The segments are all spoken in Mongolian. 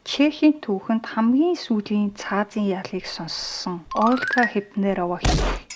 Чехийн түүхэнд хамгийн сүүлийн цаазын ялыг сонссон Ольга Хипнерова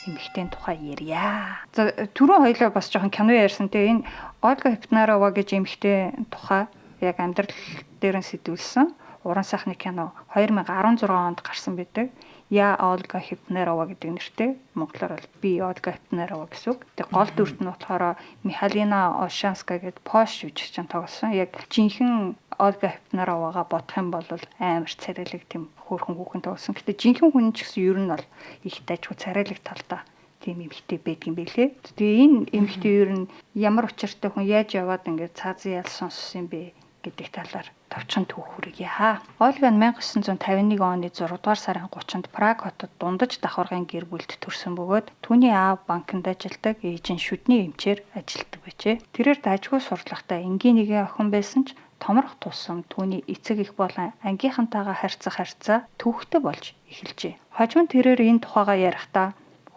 эмэгтэйн тухай ярья. За түрүүн хоёлоо бас жоохон кино ярьсан те энэ Ольга Хипнерова гэж эмэгтэйн тухай яг амьдрал дээр нь сэтгүүлсэн уран сайхны кино 2016 онд гарсан байдаг. Я Ольга Хипнерова гэдэг нэртэй. Монголоор бол би Ольга Хипнерова гэсэн үг. Тэгээ гол дүрт нь болохоор Михалина Ошанская гэдэг Польш жүжигчин тоглосон. Яг жинхэнэ Ольга Хипнеровага бодох юм бол амар царайлаг тийм хөөрхөн хүүхэн тоглосон. Гэтэ жинхэнэ хүн ч гэсэн ер нь бол их дайггүй царайлаг талдаа тийм эмэгтэй байдгийн байлээ. Тэгээ энэ эмэгтэй ер нь ямар учиртай хүн яаж яваад ингээд цаазын ял сонссон юм бэ гэдэг талаар товчхон түүх хүргье. Ольга нь 1951 оны 6 дугаар сарын 30-нд Праг хотод дундаж давхаргын гэр бүлд төрсэн бөгөөд түүний аав банкнд ажилладаг, ээж нь шүдний эмчээр ажилладаг байжээ. Тэрээр дажгүй сурлагатай энгийн нэгэн охин байсан ч томрох тусам түүний эцэг эх болон ангийнхантайгаа харьцах төвхтэй болж эхэлжээ. Хожим тэрээр энэ тухайгаа ярихдаа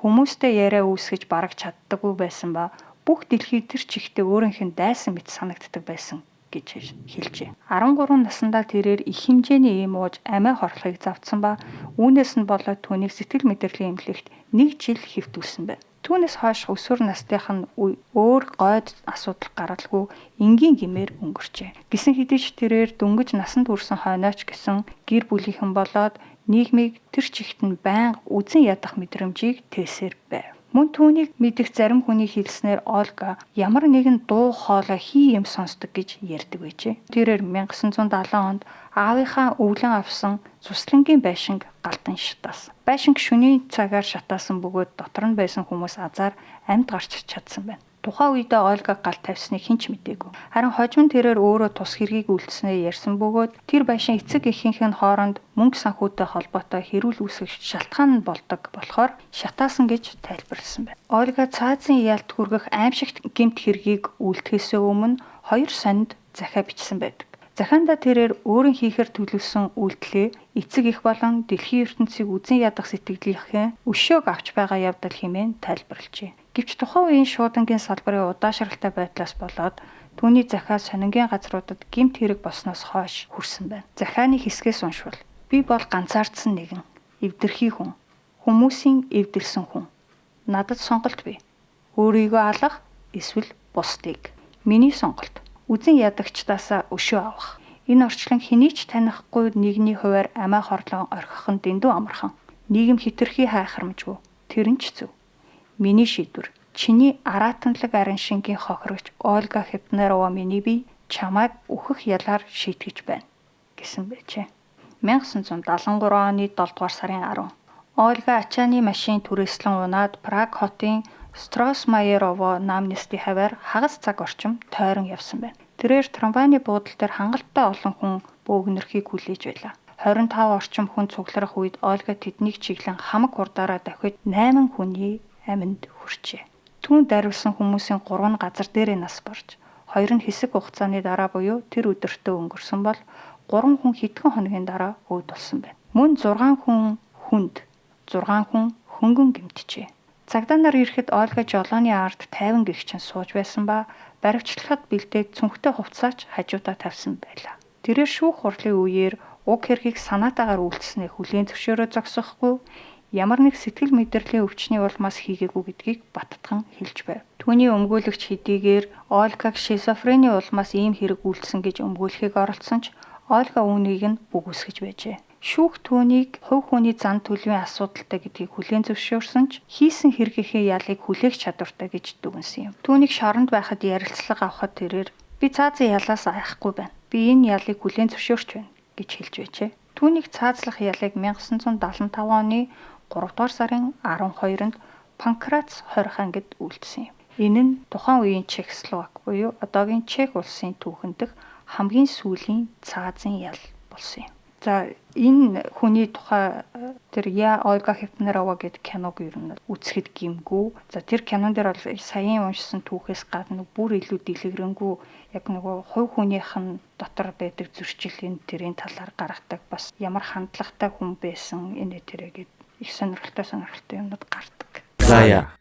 хүмүүстэй яриа үүсгэж бараг чаддаггүй байсан ба бүх дэлхий тэр чигтээ өөрийнх нь дайсан мэт санагддаг байсан гэж хэлжээ. 13 наснда тэрээр их хэмжээний эм ууж амиа хорлохыг завдсан ба үүнээс нь болоод түүнийг сэтгэл мэдрэлийн эмнэлэгт 1 жил хэвтүүлсэн байна. Түүнээс хойш өсвөр настайх нь өөр гойд асуудал гаргалгүй энгийн гэмээр өнгөрчээ. Гисэн хэдий ч тэрээр дөнгөж насанд хүрсэн хойнооч гэсэн гэр бүлийнхэн болоод нийгмийг тэр чигт нь байнга үзен ядах мэдрэмжийг тээсээр байв. Мөн түүнийг мэдих зарим хүний хэлснээр Ольга ямар нэгэн дуу хоолой хий юм сонсдог гэж ярьдаг байжээ. Тэрээр 1970 онд аавынхаа өвлөн авсан цуслангийн байшинг галдан шатаасан. Байшинг шөнийн цагаар шатаасан бөгөөд дотор нь байсан хүмүүс азар амьд гарч чадсан байна. Тухайн үедээ Ольга гал тавьсныг хэн ч мэдээгүй. Харин хожим тэрээр өөрөө тус хэргийг үйлдэлснээ ярьсан бөгөөд тэр байшин эцэг эхийнх нь хооронд мөнгө санхүүтэй холбоотой хэрүүл үүсгэх шалтгаан нь болдог болохоор шатаасан гэж тайлбарласан байна. Ольга цаазын ялд хүргэх аимшигт гэмт хэргийг үйлдэхээс өмнө 2 сонинд захиа бичсэн байдаг. Захианда тэрээр өөрийн хийхээр төлөвлөсөн үйлдэлээ эцэг эх болон дэлхийн ертөнцийг үзен ядах сэтгэлийнхээ өшөөг авч байгаа явдал хэмээн тайлбарлажээ. Гэвч тухайн үеийн шуудангийн салбарын удаашралтай байдлаас болоод түүний захиа сонингийн газруудад гэмт хэрэг босноос хойш хүрсэн байна. Захианы хэсгээс уншвал би бол ганцаардсан нэгэн эвдэрхий хүн, хүмүүсийн эвдэлсэн хүн. Надад сонголт бий. Өөрийгөө алах эсвэл бусдыг. Миний сонголт үзен ядагчдаасаа өшөө авах. Энэ орчлон хэний ч танихгүй нэгний хуваар амиа хорлон орхих нь дэндүү амархан. Нийгэм хитрхи хайхрамжгүй. Тэр нь ч зөв. Миний шийдвэр. Чиний аратанлаг арын шингийн хохирогч Ольга Хипнерова миний бие чамайг өөхөх ялаар шийтгэж байна гэсэн байжээ. 1973 оны 7 дугаар сарын 10. Ольга ачааны машин түрээслэн унаад Праг хотын Стросмайерово намнисты хаваар хагас цаг орчим тойрон явсан байна. Тэрээр трамвайны буудал дээр хангалттай олон хүн бөөгнөрхийг хүлээж байлаа. 25 орчим хүн цугларах үед Ольга тэднийг чиглэн хамаг хурдаараа давхиж 8 хүний амьд хүрчээ. Түүнд дарвсан хүмүүсийн 3 нь газар дээрээ нас барж, 2 нь хэсэг хугацааны дараа буюу тэр өдөртөө өнгөрсөн бол 3 хүн хэдхэн хоногийн дараа өвд болсон байна. Мөн 6 хүн хүнд, 6 хүн хөнгөн гэмтжээ. Цагдаа нар ирэхэд Ольга жолооны ард 50 гэгчин сууж байсан ба баривчлахад бэлдээд цүнхтэй хувцаач хажуудаа тавьсан байлаа. Тэрээр шүүх хурлын үеэр уг хэргийг санаатаагаар үйлдэлснээ хүлээн зөвшөөрөө зогсохгүй ямар нэг сэтгэл мэдрэлийн өвчний улмаас хийгээгүй гэдгийг баттган хэлж байв. Түүний өмгөөлөгч хэдийгээр Ольгаг шизофрени улмаас ийм хэрэг үйлдсэн гэж өмгөөлөхийг оролцсон ч Ольга үүнийг нь бүгүйсгэж байжээ. Шүүх түүнийг хувь хүний зан төлөвийн асуудалтай гэдгийг хүлээн зөвшөөрсөн ч хийсэн хэргийнхээ ялыг хүлээх чадвартай гэж дүгнсэн юм. Түүнийг шоронд байхад ярилцлага авахад тэрээр би цаазын ялаас айхгүй байна. Би энэ ялыг хүлээн зөвшөөрч байна гэж хэлж байжээ. Түүнийг цаазлах ялыг 1975 оны 3 дугаар сарын 12-нд Панкрац хорих ангид үйлдсэн юм. Энэ нь тухайн үеийн Чехословак буюу одоогийн Чех улсын түүхэн дэх хамгийн сүүлийн цаазын ял болсон юм. За энэ хүний тухай тэр Я Ольга Хипнерова гэдэг киног ер нь үзэхэд гимгүү. За тэр кинон дээр бол саяын уншсан түүхээс гадна бүр илүү дэлгэрэнгүй яг нөгөө хувь хүнийх нь дотор байдаг зөрчил энэ тэрийн талаар гаргадаг бас ямар хандлагатай хүн байсан энэ тэрэг их сонирхолтой юмнууд гардаг. За яа.